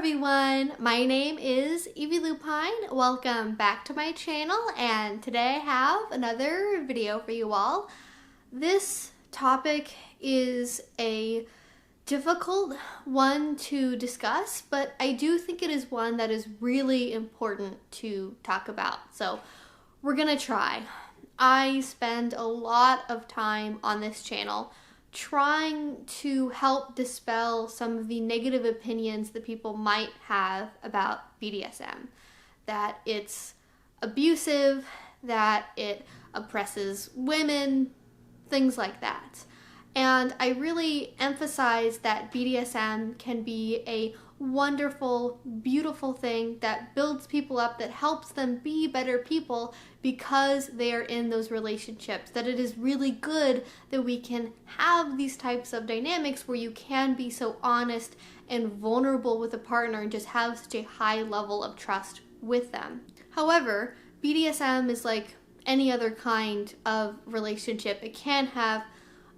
everyone, my name is Evie Lupine. Welcome back to my channel, and today I have another video for you all. This topic is a difficult one to discuss, but I do think it is one that is really important to talk about. So we're gonna try. I spend a lot of time on this channel trying to help dispel some of the negative opinions that people might have about BDSM. That it's abusive, that it oppresses women, things like that. And I really emphasize that BDSM can be a wonderful, beautiful thing that builds people up, that helps them be better people because they are in those relationships. That it is really good that we can have these types of dynamics where you can be so honest and vulnerable with a partner and just have such a high level of trust with them. However, BDSM is like any other kind of relationship. It can have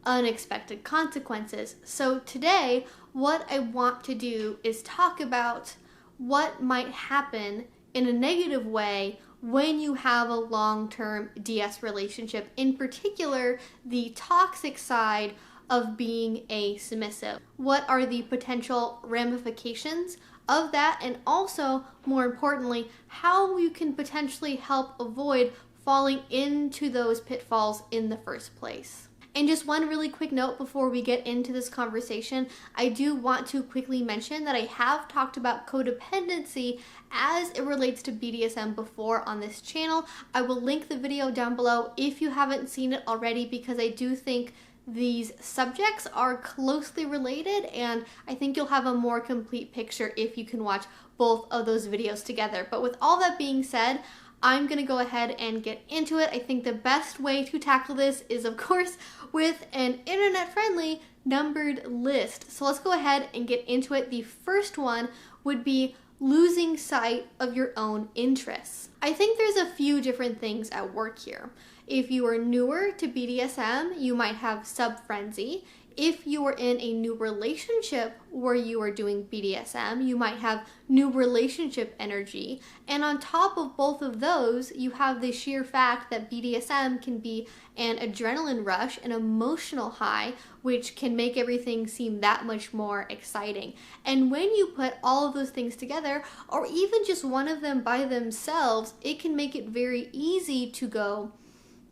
unexpected consequences. So today, what I want to do is talk about what might happen in a negative way when you have a long-term DS relationship, in particular, the toxic side of being a submissive. What are the potential ramifications of that, and also, more importantly, how you can potentially help avoid falling into those pitfalls in the first place. And just one really quick note before we get into this conversation, I do want to quickly mention that I have talked about codependency as it relates to BDSM before on this channel. I will link the video down below if you haven't seen it already, because I do think these subjects are closely related, and I think you'll have a more complete picture if you can watch both of those videos together. But with all that being said, I'm gonna go ahead and get into it. I think the best way to tackle this is, of course, with an internet-friendly numbered list. So let's go ahead and get into it. The first one would be losing sight of your own interests. I think there's a few different things at work here. If you are newer to BDSM, you might have sub-frenzy. If you are in a new relationship where you are doing BDSM, you might have new relationship energy. And on top of both of those, you have the sheer fact that BDSM can be an adrenaline rush, an emotional high, which can make everything seem that much more exciting. And when you put all of those things together, or even just one of them by themselves, it can make it very easy to go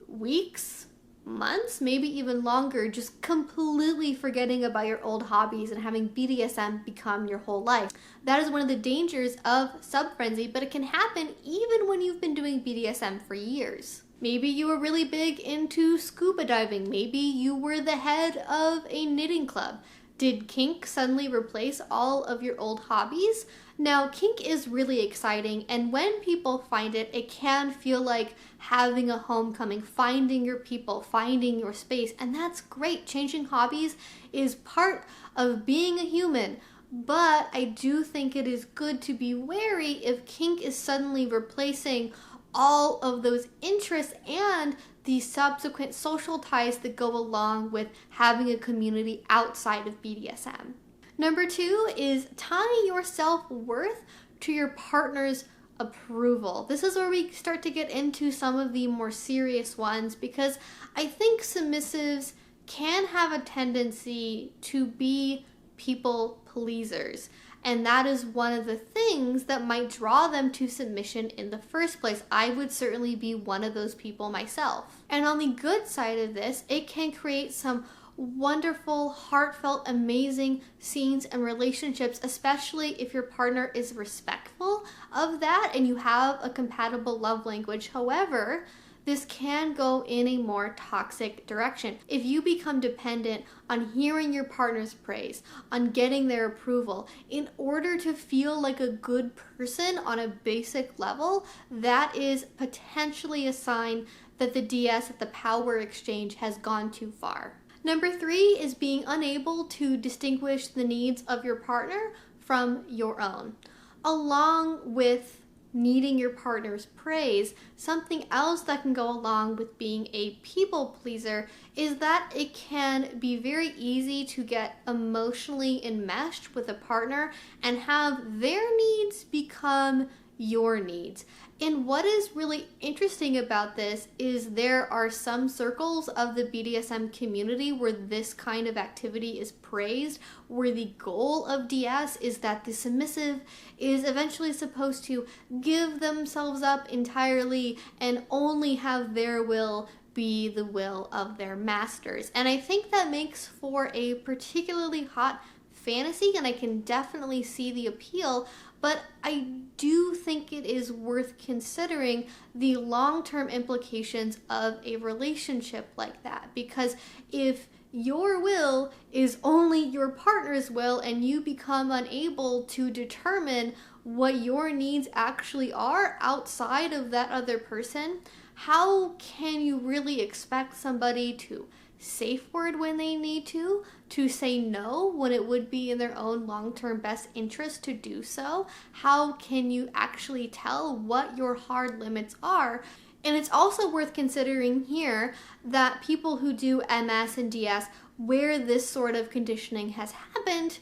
weeks, months, maybe even longer, just completely forgetting about your old hobbies and having BDSM become your whole life. That is one of the dangers of sub-frenzy, but it can happen even when you've been doing BDSM for years. Maybe you were really big into scuba diving. Maybe you were the head of a knitting club. Did kink suddenly replace all of your old hobbies? Now, kink is really exciting, and when people find it, it can feel like having a homecoming, finding your people, finding your space, and that's great. Changing hobbies is part of being a human, but I do think it is good to be wary if kink is suddenly replacing all of those interests and the subsequent social ties that go along with having a community outside of BDSM. Number two is tying your self-worth to your partner's approval. This is where we start to get into some of the more serious ones, because I think submissives can have a tendency to be people pleasers. And that is one of the things that might draw them to submission in the first place. I would certainly be one of those people myself. And on the good side of this, it can create some wonderful, heartfelt, amazing scenes and relationships, especially if your partner is respectful of that and you have a compatible love language. However, this can go in a more toxic direction. If you become dependent on hearing your partner's praise, on getting their approval, in order to feel like a good person on a basic level, that is potentially a sign that the DS, that the power exchange, has gone too far. Number three is being unable to distinguish the needs of your partner from your own. Along with needing your partner's praise, something else that can go along with being a people pleaser is that it can be very easy to get emotionally enmeshed with a partner and have their needs become your needs. And what is really interesting about this is there are some circles of the BDSM community where this kind of activity is praised, where the goal of DS is that the submissive is eventually supposed to give themselves up entirely and only have their will be the will of their masters. And I think that makes for a particularly hot fantasy, and I can definitely see the appeal, but I do think it is worth considering the long-term implications of a relationship like that. Because if your will is only your partner's will and you become unable to determine what your needs actually are outside of that other person, how can you really expect somebody to safe word when they need to say no when it would be in their own long-term best interest to do so? How can you actually tell what your hard limits are? And it's also worth considering here that people who do MS and DS where this sort of conditioning has happened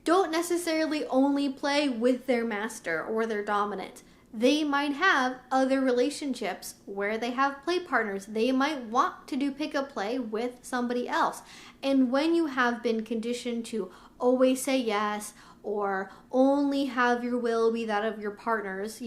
don't necessarily only play with their master or their dominant. They might have other relationships where they have play partners. They might want to do pickup play with somebody else. And when you have been conditioned to always say yes or only have your will be that of your partners,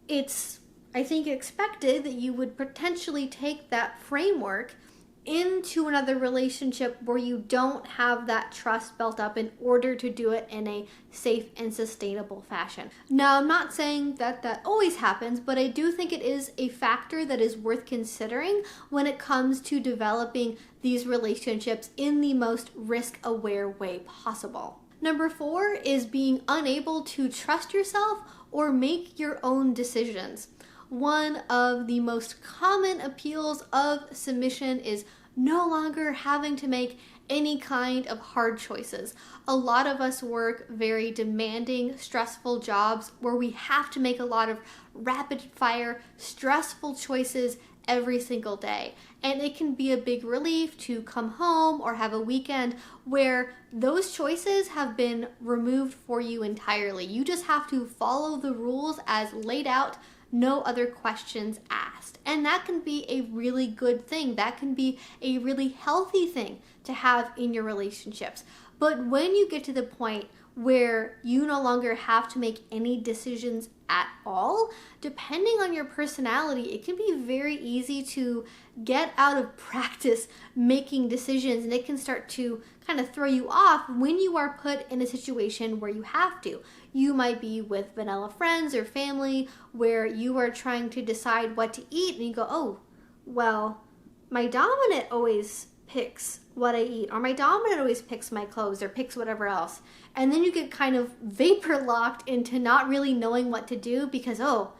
it's, I think, expected that you would potentially take that framework into another relationship where you don't have that trust built up in order to do it in a safe and sustainable fashion. Now, I'm not saying that that always happens, but I do think it is a factor that is worth considering when it comes to developing these relationships in the most risk-aware way possible. Number 4 is being unable to trust yourself or make your own decisions. One of the most common appeals of submission is no longer having to make any kind of hard choices. A lot of us work very demanding, stressful jobs where we have to make a lot of rapid fire, stressful choices every single day. And it can be a big relief to come home or have a weekend where those choices have been removed for you entirely. You just have to follow the rules as laid out, no other questions asked. And that can be a really good thing. That can be a really healthy thing to have in your relationships. But when you get to the point where you no longer have to make any decisions at all, depending on your personality, it can be very easy to get out of practice making decisions, and it can start to kind of throw you off when you are put in a situation where you have to. You might be with vanilla friends or family where you are trying to decide what to eat, and you go, oh, well, my dominant always picks what I eat, or my dominant always picks my clothes or picks whatever else. And then you get kind of vapor locked into not really knowing what to do because, oh,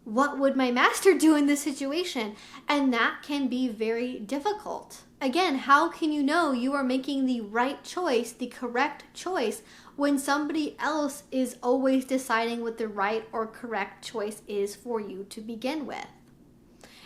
what would my master do in this situation? And that can be very difficult. Again, how can you know you are making the right choice, the correct choice, when somebody else is always deciding what the right or correct choice is for you to begin with?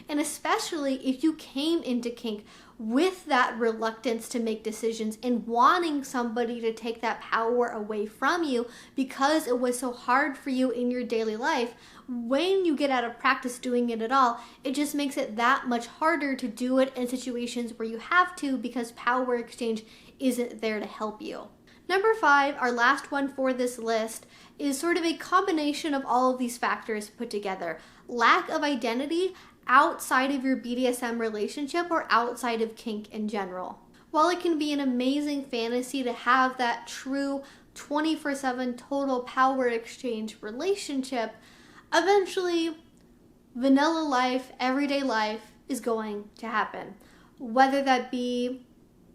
And especially if you came into kink with that reluctance to make decisions and wanting somebody to take that power away from you because it was so hard for you in your daily life, when you get out of practice doing it at all, it just makes it that much harder to do it in situations where you have to because power exchange isn't there to help you. Number 5, our last one for this list, is sort of a combination of all of these factors put together. Lack of identity outside of your BDSM relationship or outside of kink in general. While it can be an amazing fantasy to have that true 24/7 total power exchange relationship, eventually vanilla life, everyday life is going to happen. Whether that be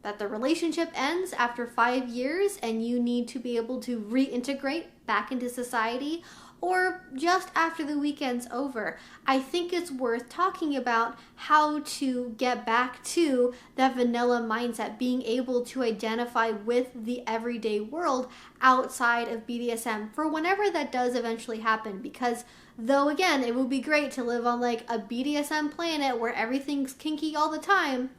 that the relationship ends after 5 years and you need to be able to reintegrate back into society, or just after the weekend's over, I think it's worth talking about how to get back to that vanilla mindset, being able to identify with the everyday world outside of BDSM for whenever that does eventually happen. Because though again, it would be great to live on like a BDSM planet where everything's kinky all the time,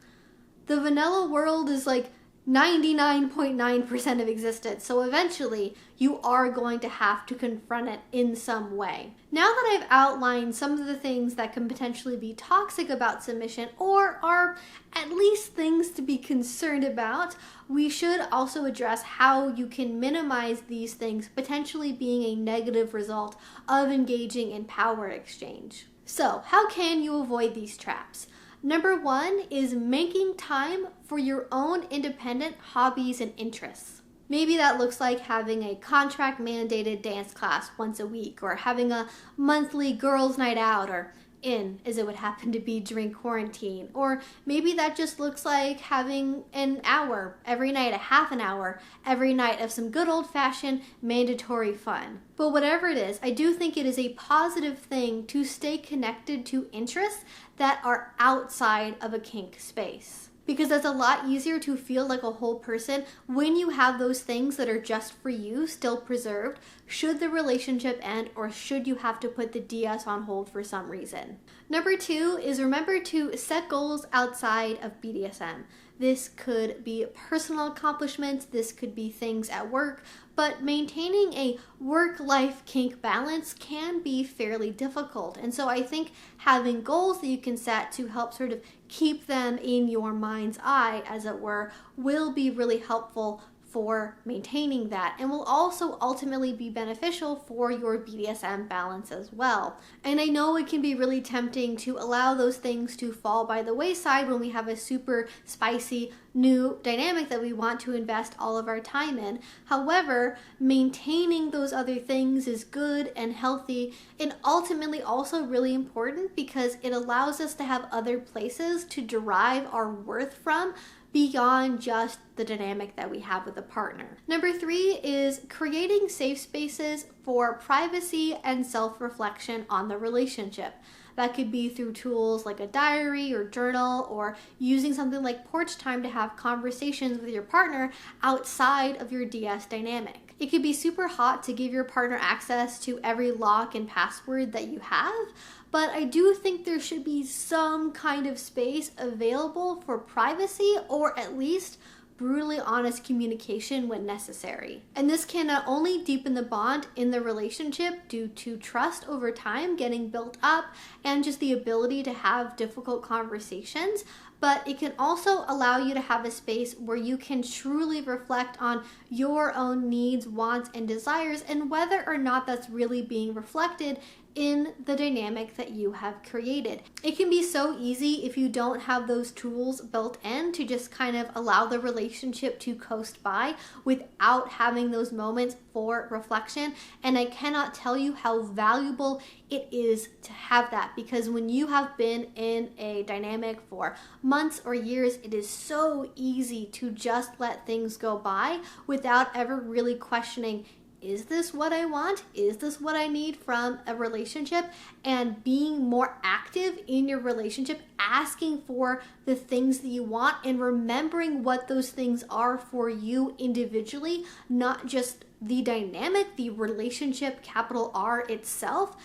the vanilla world is like 99.9% of existence. So eventually you are going to have to confront it in some way. Now that I've outlined some of the things that can potentially be toxic about submission, or are at least things to be concerned about, we should also address how you can minimize these things potentially being a negative result of engaging in power exchange. So how can you avoid these traps? Number one is making time for your own independent hobbies and interests. Maybe that looks like having a contract mandated dance class once a week, or having a monthly girls' night out, or in, as it would happen to be during quarantine. Or maybe that just looks like having an hour every night, a half an hour every night of some good old-fashioned mandatory fun. But whatever it is, I do think it is a positive thing to stay connected to interests that are outside of a kink space. Because that's a lot easier to feel like a whole person when you have those things that are just for you still preserved, should the relationship end or should you have to put the DS on hold for some reason. Number two is remember to set goals outside of BDSM. This could be personal accomplishments, this could be things at work, but maintaining a work-life kink balance can be fairly difficult. And so I think having goals that you can set to help sort of keep them in your mind's eye, as it were, will be really helpful for maintaining that, and will also ultimately be beneficial for your BDSM balance as well. And I know it can be really tempting to allow those things to fall by the wayside when we have a super spicy new dynamic that we want to invest all of our time in. However, maintaining those other things is good and healthy, and ultimately also really important because it allows us to have other places to derive our worth from beyond just the dynamic that we have with a partner. Number three is creating safe spaces for privacy and self-reflection on the relationship. That could be through tools like a diary or journal, or using something like porch time to have conversations with your partner outside of your DS dynamic. It could be super hot to give your partner access to every lock and password that you have, but I do think there should be some kind of space available for privacy, or at least brutally honest communication when necessary. And this can not only deepen the bond in the relationship due to trust over time getting built up and just the ability to have difficult conversations, but it can also allow you to have a space where you can truly reflect on your own needs, wants, and desires, and whether or not that's really being reflected in the dynamic that you have created. It can be so easy if you don't have those tools built in to just kind of allow the relationship to coast by without having those moments for reflection. And I cannot tell you how valuable it is to have that, because when you have been in a dynamic for months or years, it is so easy to just let things go by without ever really questioning, is this what I want? Is this what I need from a relationship? And being more active in your relationship, asking for the things that you want and remembering what those things are for you individually, not just the dynamic, the relationship, capital R itself,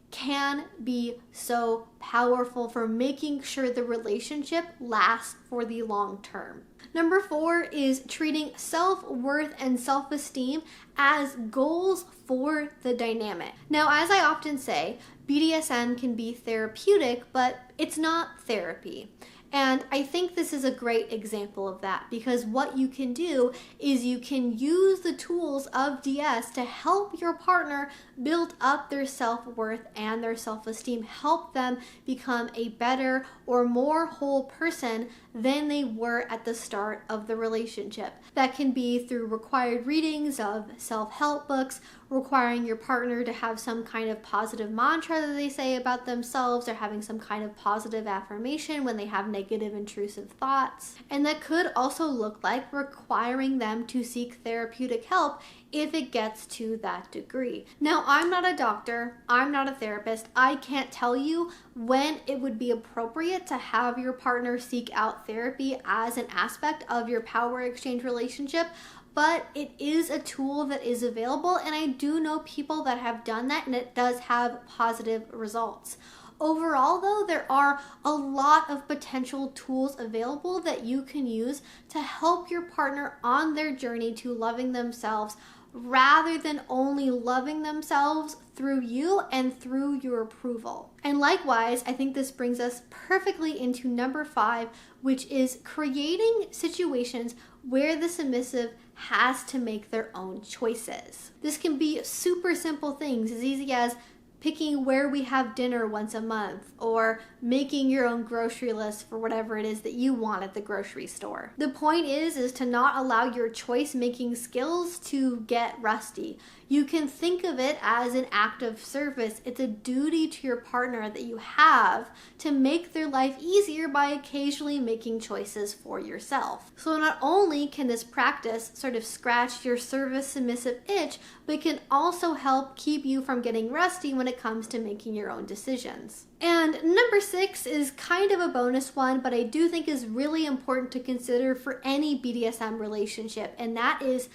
can be so powerful for making sure the relationship lasts for the long term. Number four is treating self-worth and self-esteem as goals for the dynamic. Now, as I often say, BDSM can be therapeutic, but it's not therapy. And I think this is a great example of that, because what you can do is you can use the tools of DS to help your partner build up their self-worth and their self-esteem, help them become a better or more whole person than they were at the start of the relationship. That can be through required readings of self-help books, requiring your partner to have some kind of positive mantra that they say about themselves, or having some kind of positive affirmation when they have negative intrusive thoughts. And that could also look like requiring them to seek therapeutic help if it gets to that degree. Now, I'm not a doctor, I'm not a therapist. I can't tell you when it would be appropriate to have your partner seek out therapy as an aspect of your power exchange relationship, but it is a tool that is available, and I do know people that have done that, and it does have positive results. Overall, though, there are a lot of potential tools available that you can use to help your partner on their journey to loving themselves, rather than only loving themselves through you and through your approval. And likewise, I think this brings us perfectly into number 5, which is creating situations where the submissive has to make their own choices. This can be super simple things, as easy as picking where we have dinner once a month, or making your own grocery list for whatever it is that you want at the grocery store. The point is to not allow your choice making skills to get rusty. You can think of it as an act of service. It's a duty to your partner that you have to make their life easier by occasionally making choices for yourself. So not only can this practice sort of scratch your service submissive itch, but it can also help keep you from getting rusty when it comes to making your own decisions. And number 6 is kind of a bonus one, but I do think is really important to consider for any BDSM relationship, and that is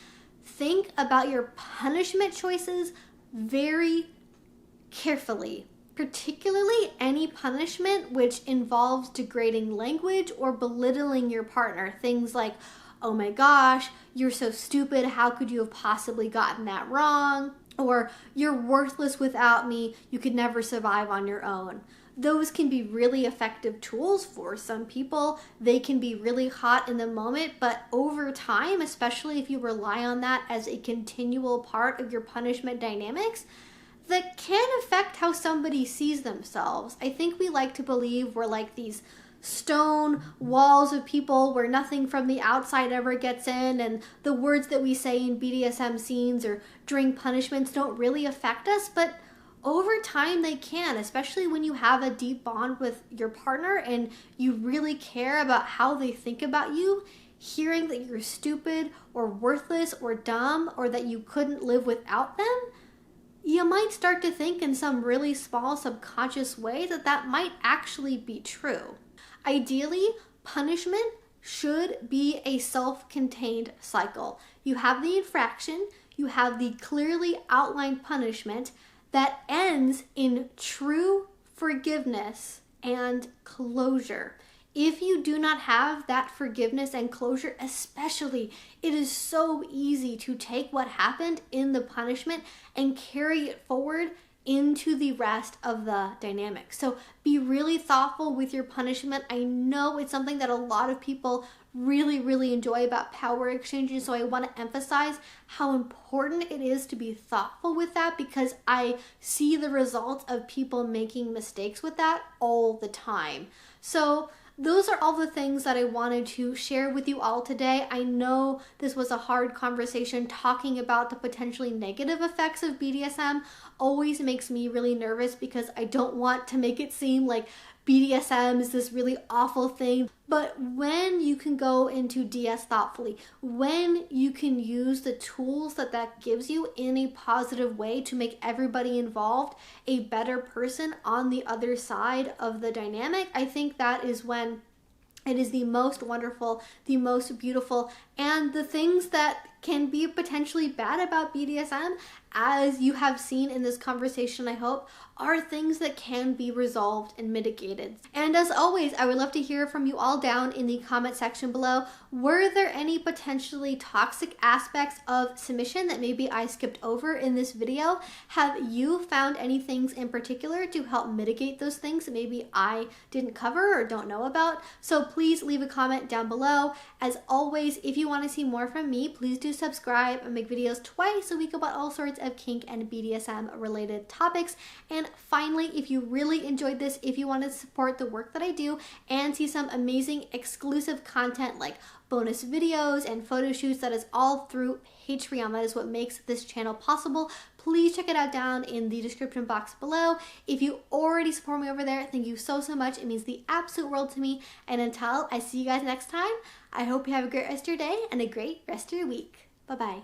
think about your punishment choices very carefully, particularly any punishment which involves degrading language or belittling your partner. Things like, "Oh my gosh, you're so stupid, how could you have possibly gotten that wrong?" Or, "You're worthless without me, you could never survive on your own." Those can be really effective tools for some people. They can be really hot in the moment, but over time, especially if you rely on that as a continual part of your punishment dynamics, that can affect how somebody sees themselves. I think we like to believe we're like these stone walls of people where nothing from the outside ever gets in, and the words that we say in BDSM scenes or during punishments don't really affect us, but over time they can, especially when you have a deep bond with your partner and you really care about how they think about you. Hearing that you're stupid or worthless or dumb, or that you couldn't live without them, you might start to think in some really small subconscious way that that might actually be true. Ideally, punishment should be a self-contained cycle. You have the infraction, you have the clearly outlined punishment that ends in true forgiveness and closure. If you do not have that forgiveness and closure, especially, it is so easy to take what happened in the punishment and carry it forward into the rest of the dynamic. So be really thoughtful with your punishment. I know it's something that a lot of people really enjoy about power exchanges, so I want to emphasize how important it is to be thoughtful with that, because I see the results of people making mistakes with that all the time. So those are all the things that I wanted to share with you all today. I know this was a hard conversation. Talking about the potentially negative effects of BDSM always makes me really nervous, because I don't want to make it seem like BDSM is this really awful thing. But when you can go into DS thoughtfully, when you can use the tools that that gives you in a positive way to make everybody involved a better person on the other side of the dynamic, I think that is when it is the most wonderful, the most beautiful, and the things that can be potentially bad about BDSM, as you have seen in this conversation, I hope, are things that can be resolved and mitigated. And as always, I would love to hear from you all down in the comment section below. Were there any potentially toxic aspects of submission that maybe I skipped over in this video? Have you found any things in particular to help mitigate those things that maybe I didn't cover or don't know about? So please leave a comment down below. As always, if you want to see more from me, please do subscribe. I make videos twice a week about all sorts of kink and BDSM related topics. And finally, if you really enjoyed this, if you want to support the work that I do and see some amazing exclusive content like bonus videos and photo shoots, that is all through Patreon. That is what makes this channel possible. please check it out down in the description box below. If you already support me over there, thank you so much. It means the absolute world to me. And until I see you guys next time, I hope you have a great rest of your day and a great rest of your week. Bye-bye.